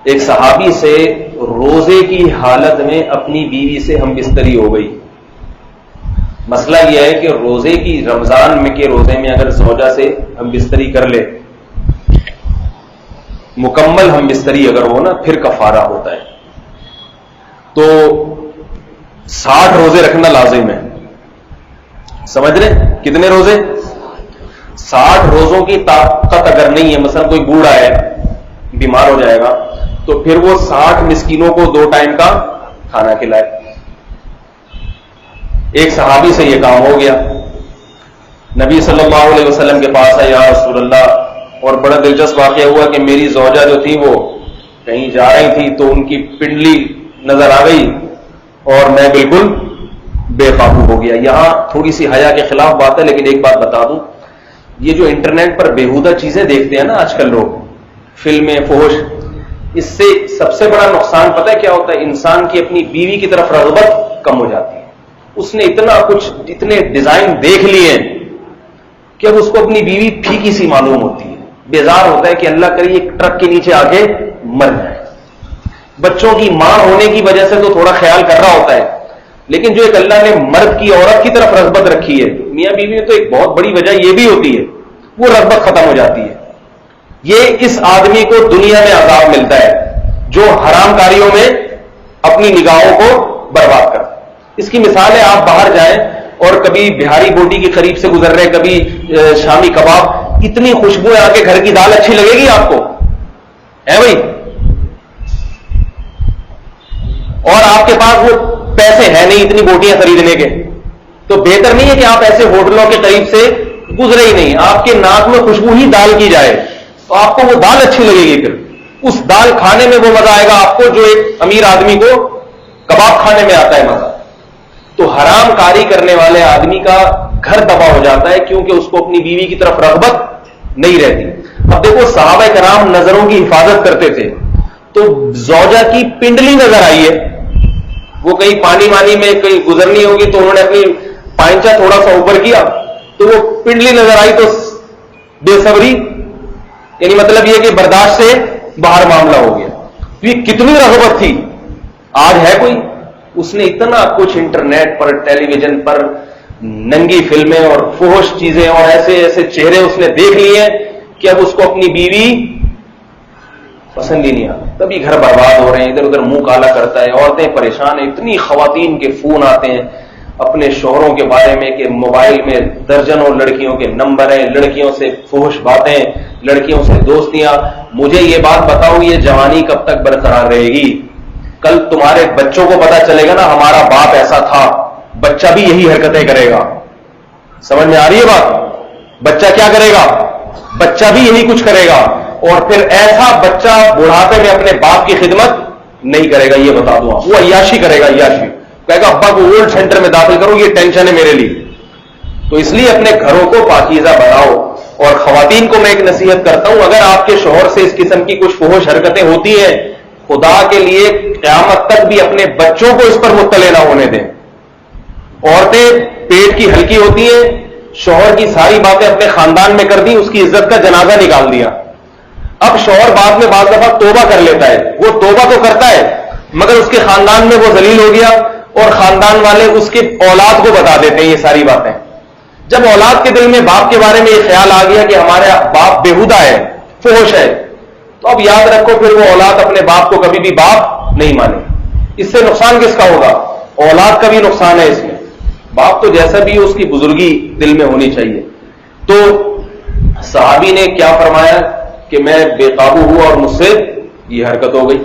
ایک صحابی سے روزے کی حالت میں اپنی بیوی سے ہم بستری ہو گئی. مسئلہ یہ ہے کہ روزے کی رمضان میں کے روزے میں اگر زوجہ سے ہم بستری کر لے, مکمل ہم بستری اگر ہو نا, پھر کفارہ ہوتا ہے. تو 60 روزے رکھنا لازم ہے. سمجھ رہے کتنے روزے؟ 60 روزوں کی طاقت اگر نہیں ہے, مثلا کوئی بوڑھا ہے بیمار ہو جائے گا, تو پھر وہ 60 مسکینوں کو 2 ٹائم کا کھانا کھلائے. ایک صحابی سے یہ کام ہو گیا, نبی صلی اللہ علیہ وسلم کے پاس آئے, یا رسول اللہ, اور بڑا دلچسپ واقعہ ہوا کہ میری زوجہ جو تھی وہ کہیں جا رہی تھی تو ان کی پنڈلی نظر آ گئی اور میں بالکل بے قابو ہو گیا. یہاں تھوڑی سی حیا کے خلاف بات ہے, لیکن ایک بات بتا دوں, یہ جو انٹرنیٹ پر بیہودہ چیزیں دیکھتے ہیں نا آج کل لوگ, فلمیں, فحش, اس سے سب سے بڑا نقصان پتہ ہے کیا ہوتا ہے؟ انسان کی اپنی بیوی کی طرف رغبت کم ہو جاتی ہے. اس نے اتنا کچھ, اتنے ڈیزائن دیکھ لیے کہ اب اس کو اپنی بیوی پھیکی سی معلوم ہوتی ہے. بیزار ہوتا ہے کہ اللہ کرے ایک ٹرک کے نیچے آ کے مر جائے. بچوں کی ماں ہونے کی وجہ سے تو تھوڑا خیال کر رہا ہوتا ہے, لیکن جو ایک اللہ نے مرد کی عورت کی طرف رغبت رکھی ہے, میاں بیوی میں تو ایک بہت بڑی وجہ یہ بھی ہوتی ہے, وہ رغبت ختم ہو جاتی ہے. یہ اس آدمی کو دنیا میں عذاب ملتا ہے جو حرام کاریوں میں اپنی نگاہوں کو برباد کرتا ہے. اس کی مثال ہے, آپ باہر جائیں اور کبھی بہاری بوٹی کے قریب سے گزر رہے, کبھی شامی کباب, اتنی خوشبو ہے, آ کے گھر کی دال اچھی لگے گی آپ کو, ہے بھائی؟ اور آپ کے پاس وہ پیسے ہیں نہیں اتنی بوٹیاں خریدنے کے, تو بہتر نہیں ہے کہ آپ ایسے ہوٹلوں کے قریب سے گزرے ہی نہیں, آپ کے ناک میں خوشبو ہی دال کی جائے تو آپ کو وہ دال اچھی لگے گی. پھر اس دال کھانے میں وہ مزہ آئے گا آپ کو جو ایک امیر آدمی کو کباب کھانے میں آتا ہے مزہ. تو حرام کاری کرنے والے آدمی کا گھر تباہ ہو جاتا ہے کیونکہ اس کو اپنی بیوی کی طرف رغبت نہیں رہتی. اب دیکھو, صحابہ کرام نظروں کی حفاظت کرتے تھے, تو زوجہ کی پنڈلی نظر آئی ہے, وہ کہیں پانی وانی میں کہیں گزرنی ہوگی تو انہوں نے اپنی پائنچا تھوڑا سا اوپر کیا تو وہ پنڈلی نظر آئی, تو بے صبری, یعنی مطلب یہ کہ برداشت سے باہر معاملہ ہو گیا. یہ کتنی رغبت تھی, آج ہے کوئی؟ اس نے اتنا کچھ انٹرنیٹ پر, ٹیلی ویژن پر ننگی فلمیں اور فحش چیزیں اور ایسے ایسے چہرے اس نے دیکھ لیے کہ اب اس کو اپنی بیوی پسند ہی نہیں آتی. تبھی گھر برباد ہو رہے ہیں, ادھر ادھر منہ کالا کرتا ہے, عورتیں پریشان ہیں. اتنی خواتین کے فون آتے ہیں اپنے شوہروں کے بارے میں کہ موبائل میں درجنوں لڑکیوں کے نمبر ہیں, لڑکیوں سے فحش باتیں, لڑکیوں سے دوستیاں. مجھے یہ بات بتاؤ, یہ جوانی کب تک برقرار رہے گی؟ کل تمہارے بچوں کو پتا چلے گا نا ہمارا باپ ایسا تھا, بچہ بھی یہی حرکتیں کرے گا. سمجھ میں آ رہی ہے بات؟ بچہ کیا کرے گا؟ بچہ بھی یہی کچھ کرے گا, اور پھر ایسا بچہ بڑھاپے میں اپنے باپ کی خدمت نہیں کرے گا. یہ بتا دوں, وہ عیاشی کرے گا, عیاشی کہے گا ابا کو اولڈ سینٹر میں داخل کرو, یہ ٹینشن ہے میرے لیے. تو اس لیے اپنے گھروں کو پاکیزہ بناؤ. اور خواتین کو میں ایک نصیحت کرتا ہوں, اگر آپ کے شوہر سے اس قسم کی کچھ فحش حرکتیں ہوتی ہیں, خدا کے لیے قیامت تک بھی اپنے بچوں کو اس پر مطلع نہ ہونے دیں. عورتیں پیٹ کی ہلکی ہوتی ہیں, شوہر کی ساری باتیں اپنے خاندان میں کر دی, اس کی عزت کا جنازہ نکال دیا. اب شوہر بعد میں بعض دفعہ توبہ کر لیتا ہے, وہ توبہ تو کرتا ہے مگر اس کے خاندان میں وہ ذلیل ہو گیا, اور خاندان والے اس کے اولاد کو بتا دیتے ہیں یہ ساری باتیں. جب اولاد کے دل میں باپ کے بارے میں یہ خیال آ گیا کہ ہمارا باپ بیہودہ ہے, فحش ہے, تو اب یاد رکھو پھر وہ اولاد اپنے باپ کو کبھی بھی باپ نہیں مانے. اس سے نقصان کس کا ہوگا؟ اولاد کا بھی نقصان ہے اس میں. باپ تو جیسا بھی اس کی بزرگی دل میں ہونی چاہیے. تو صحابی نے کیا فرمایا کہ میں بے قابو ہوا اور مجھ سے یہ حرکت ہو گئی.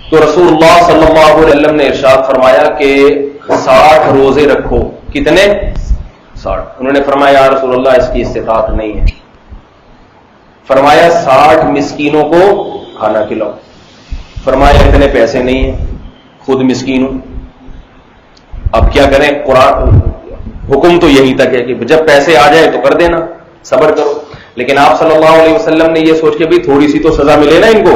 تو رسول اللہ صلی اللہ علیہ وسلم نے ارشاد فرمایا کہ 60 روزے رکھو. کتنے؟ 60. انہوں نے فرمایا یا رسول اللہ اس کی استطاعت نہیں ہے. فرمایا 60 مسکینوں کو کھانا کھلاؤ. فرمایا اتنے پیسے نہیں ہیں, خود مسکین ہوں. اب کیا کریں؟ قرآن حکم تو یہی تک ہے کہ جب پیسے آ جائیں تو کر دینا, صبر کرو. لیکن آپ صلی اللہ علیہ وسلم نے یہ سوچ کے بھی تھوڑی سی تو سزا ملے نا ان کو.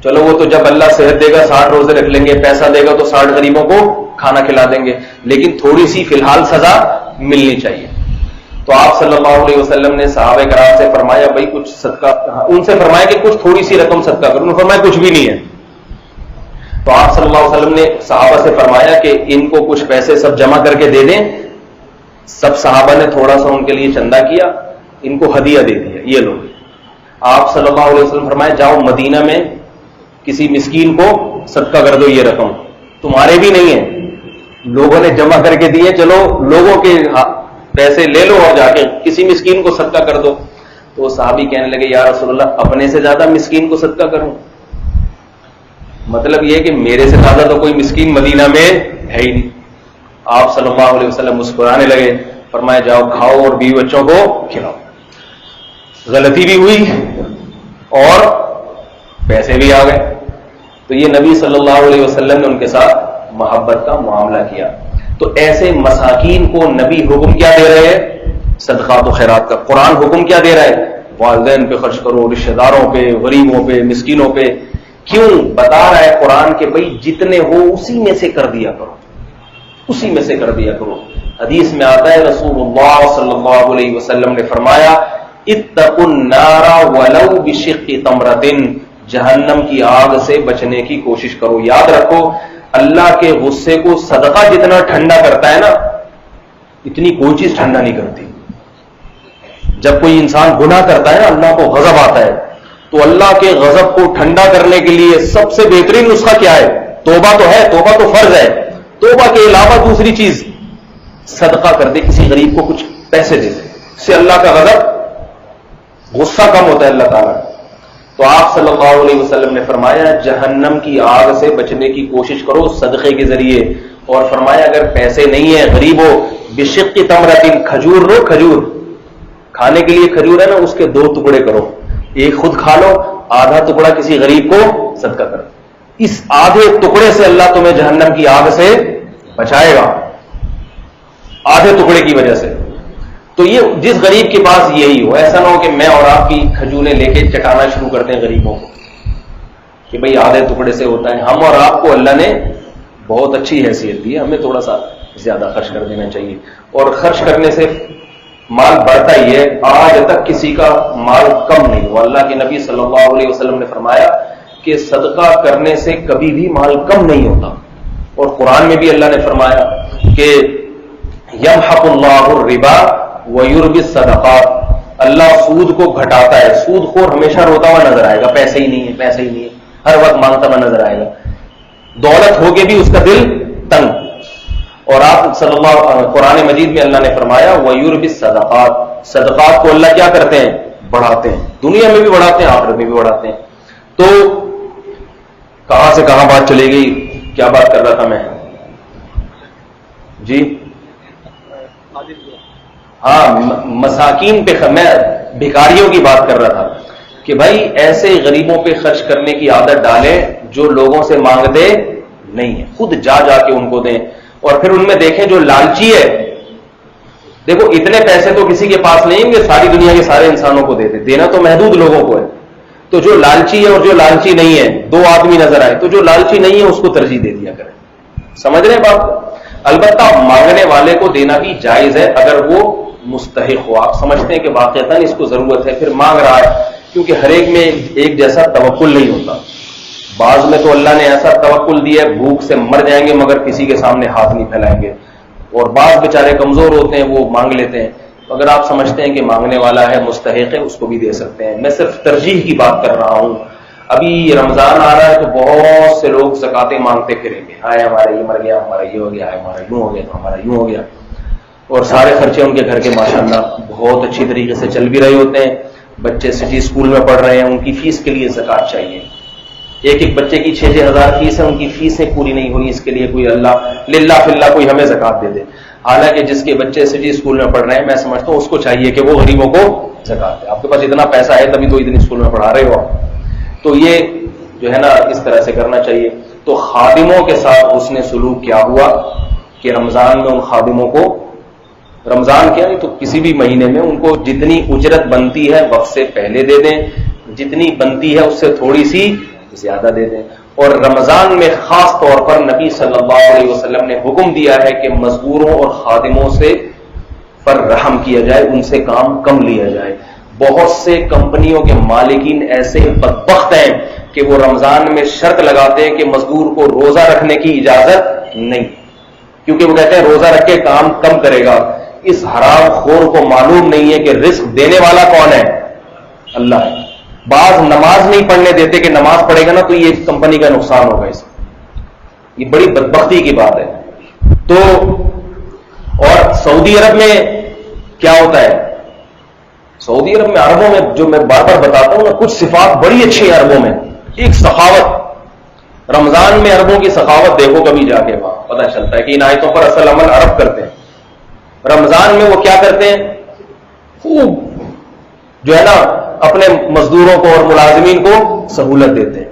چلو وہ تو جب اللہ صحت دے گا 60 روزے رکھ لیں گے, پیسہ دے گا تو 60 غریبوں کو کھانا کھلا دیں گے, لیکن تھوڑی سی فی الحال سزا ملنی چاہیے. تو آپ صلی اللہ علیہ وسلم نے صحابہ کرام سے فرمایا بھائی کچھ صدقہ، ان سے فرمایا کہ کچھ تھوڑی سی رقم صدقہ کرو، انہوں نے فرمایا کچھ بھی نہیں ہے. تو آپ صلی اللہ علیہ وسلم نے صحابہ سے فرمایا کہ ان کو کچھ پیسے سب جمع کر کے دے دیں. سب صحابہ نے تھوڑا سا ان کے لیے چندہ کیا، ان کو ہدیہ دے دیا، یہ لوگ. آپ صلی اللہ علیہ وسلم فرمایا جاؤ مدینہ میں کسی مسکین کو صدقہ کر دو، یہ رقم تمہارے بھی نہیں ہے، لوگوں نے جمع کر کے دیے، چلو لوگوں کے پیسے لے لو اور جا کے کسی مسکین کو صدقہ کر دو. تو صحابی کہنے لگے یا رسول اللہ اپنے سے زیادہ مسکین کو صدقہ کروں؟ مطلب یہ کہ میرے سے زیادہ تو کوئی مسکین مدینہ میں ہے ہی نہیں. آپ صلی اللہ علیہ وسلم مسکرانے لگے، فرمایا جاؤ کھاؤ اور بیوی بچوں کو کھلاؤ. غلطی بھی ہوئی اور پیسے بھی آ گئے. تو یہ نبی صلی اللہ علیہ وسلم نے ان کے ساتھ محبت کا معاملہ کیا. تو ایسے مساکین کو نبی حکم کیا دے رہے ہیں؟ صدقات و خیرات کا. قرآن حکم کیا دے رہا ہے؟ والدین پہ خرچ کرو، رشتہ داروں پہ، غریبوں پہ، مسکینوں پہ. کیوں بتا رہا ہے قرآن کہ بھائی جتنے ہو اسی میں سے کر دیا کرو، اسی میں سے کر دیا کرو. حدیث میں آتا ہے رسول اللہ صلی اللہ علیہ وسلم نے فرمایا اتقوا النار ولو بشق تمرۃ، جہنم کی آگ سے بچنے کی کوشش کرو. یاد رکھو اللہ کے غصے کو صدقہ جتنا ٹھنڈا کرتا ہے نا، اتنی کوئی چیز ٹھنڈا نہیں کرتی. جب کوئی انسان گناہ کرتا ہے نا، اللہ کو غضب آتا ہے، تو اللہ کے غضب کو ٹھنڈا کرنے کے لیے سب سے بہترین نسخہ کیا ہے؟ توبہ تو ہے، توبہ تو فرض ہے. توبہ کے علاوہ دوسری چیز صدقہ کر دے، کسی غریب کو کچھ پیسے دے دے، اس سے اللہ کا غضب، غصہ کم ہوتا ہے اللہ تعالیٰ. تو آپ صلی اللہ علیہ وسلم نے فرمایا جہنم کی آگ سے بچنے کی کوشش کرو صدقے کے ذریعے. اور فرمایا اگر پیسے نہیں ہیں، غریب ہو، بشق تمرۃ، کھجور لو، کھجور کھانے کے لیے کھجور ہے نا، اس کے 2 ٹکڑے کرو، ایک خود کھا لو، آدھا ٹکڑا کسی غریب کو صدقہ کرو. اس آدھے ٹکڑے سے اللہ تمہیں جہنم کی آگ سے بچائے گا، آدھے ٹکڑے کی وجہ سے. تو یہ جس غریب کے پاس یہی ہو، ایسا نہ ہو کہ میں اور آپ کی کھجوریں لے کے چٹانا شروع کرتے ہیں غریبوں کو کہ بھئی آدھے ٹکڑے سے ہوتا ہے. ہم اور آپ کو اللہ نے بہت اچھی حیثیت دی ہے، ہمیں تھوڑا سا زیادہ خرچ کر دینا چاہیے. اور خرچ کرنے سے مال بڑھتا ہی ہے. آج تک کسی کا مال کم نہیں ہوا. اللہ کے نبی صلی اللہ علیہ وسلم نے فرمایا کہ صدقہ کرنے سے کبھی بھی مال کم نہیں ہوتا. اور قرآن میں بھی اللہ نے فرمایا کہ یمحق اللہ الربا ویربی الصدقات، اللہ سود کو گھٹاتا ہے. سود خور ہمیشہ روتا ہوا نظر آئے گا، پیسے ہی نہیں ہے، پیسے ہی نہیں ہے، ہر وقت مانگتا ہوا نظر آئے گا. دولت ہو کے بھی اس کا دل تنگ. اور آپ صلی اللہ قرآن مجید میں اللہ نے فرمایا وَيُرْبِ الصَّدَقَاتِ، صدقات کو اللہ کیا کرتے ہیں؟ بڑھاتے ہیں. دنیا میں بھی بڑھاتے ہیں، آخرت میں بھی بڑھاتے ہیں. تو کہاں سے کہاں بات چلے گئی؟ کیا بات کر رہا تھا میں؟ جی ہاں، مساکین پہ، میں بھکاریوں کی بات کر رہا تھا کہ بھائی ایسے غریبوں پہ خرچ کرنے کی عادت ڈالیں جو لوگوں سے مانگتے نہیں ہیں، خود جا جا کے ان کو دیں. اور پھر ان میں دیکھیں جو لالچی ہے، دیکھو اتنے پیسے تو کسی کے پاس نہیں ہیں کہ ساری دنیا کے سارے انسانوں کو دیتے، دینا تو محدود لوگوں کو ہے. تو جو لالچی ہے اور جو لالچی نہیں ہے، 2 آدمی نظر آئے تو جو لالچی نہیں ہے اس کو ترجیح دے دیا کریں. سمجھ رہے ہیں بات؟ البتہ مانگنے والے کو دینا بھی جائز ہے اگر وہ مستحق ہو. آپ سمجھتے ہیں کہ واقعتاً اس کو ضرورت ہے، پھر مانگ رہا ہے، کیونکہ ہر ایک میں ایک جیسا توکل نہیں ہوتا. بعض میں تو اللہ نے ایسا توکل دیا ہے بھوک سے مر جائیں گے مگر کسی کے سامنے ہاتھ نہیں پھیلائیں گے. اور بعض بیچارے کمزور ہوتے ہیں، وہ مانگ لیتے ہیں. اگر آپ سمجھتے ہیں کہ مانگنے والا ہے، مستحق ہے، اس کو بھی دے سکتے ہیں. میں صرف ترجیح کی بات کر رہا ہوں. ابھی رمضان آ رہا ہے تو بہت سے لوگ زکاتیں مانگتے پھریں گے، ہائے ہمارا یہ مر گیا، ہمارا یہ ہو گیا، ہمارا یوں ہو گیا تو ہمارا یوں ہو گیا. اور سارے خرچے ان کے گھر کے ماشاءاللہ بہت اچھی طریقے سے چل بھی رہے ہوتے ہیں. بچے سٹی اسکول میں پڑھ رہے ہیں، ان کی فیس کے لیے زکات چاہیے. ایک بچے کی 6-6 ہزار فیس ہے، ان کی فیسیں پوری نہیں ہوئی، اس کے لیے کوئی اللہ للہ فی اللہ کوئی ہمیں زکات دے دے. حالانکہ جس کے بچے سٹی اسکول میں پڑھ رہے ہیں، میں سمجھتا ہوں اس کو چاہیے کہ وہ غریبوں کو زکات دے. آپ کے پاس اتنا پیسہ ہے تبھی تو اتنی اسکول میں پڑھا رہے ہو. تو یہ جو ہے نا اس طرح سے کرنا چاہیے. تو خادموں کے ساتھ حسن سلوک کیا ہوا کہ رمضان میں ان خادموں کو، رمضان کیا نہیں تو کسی بھی مہینے میں، ان کو جتنی اجرت بنتی ہے وقت سے پہلے دے دیں، جتنی بنتی ہے اس سے تھوڑی سی زیادہ دے دیں. اور رمضان میں خاص طور پر نبی صلی اللہ علیہ وسلم نے حکم دیا ہے کہ مزدوروں اور خادموں سے پر رحم کیا جائے، ان سے کام کم لیا جائے. بہت سے کمپنیوں کے مالکین ایسے بدبخت ہیں کہ وہ رمضان میں شرط لگاتے ہیں کہ مزدور کو روزہ رکھنے کی اجازت نہیں، کیونکہ وہ کہتے ہیں روزہ رکھ کے کام کم کرے گا. اس حرام خور کو معلوم نہیں ہے کہ رزق دینے والا کون ہے؟ اللہ ہے. بعض نماز نہیں پڑھنے دیتے کہ نماز پڑھے گا نا تو یہ کمپنی کا نقصان ہوگا. اس یہ بڑی بدبختی کی بات ہے. تو اور سعودی عرب میں کیا ہوتا ہے؟ سعودی عرب میں، عربوں میں، جو میں بار بار بتاتا ہوں نا، کچھ صفات بڑی اچھی ہیں عربوں میں. ایک سخاوت، رمضان میں عربوں کی سخاوت دیکھو کبھی جا کے، وہاں پتہ چلتا ہے کہ ان آیتوں پر اصل عمل عرب کرتے ہیں. رمضان میں وہ کیا کرتے ہیں؟ خوب جو ہے نا اپنے مزدوروں کو اور ملازمین کو سہولت دیتے ہیں.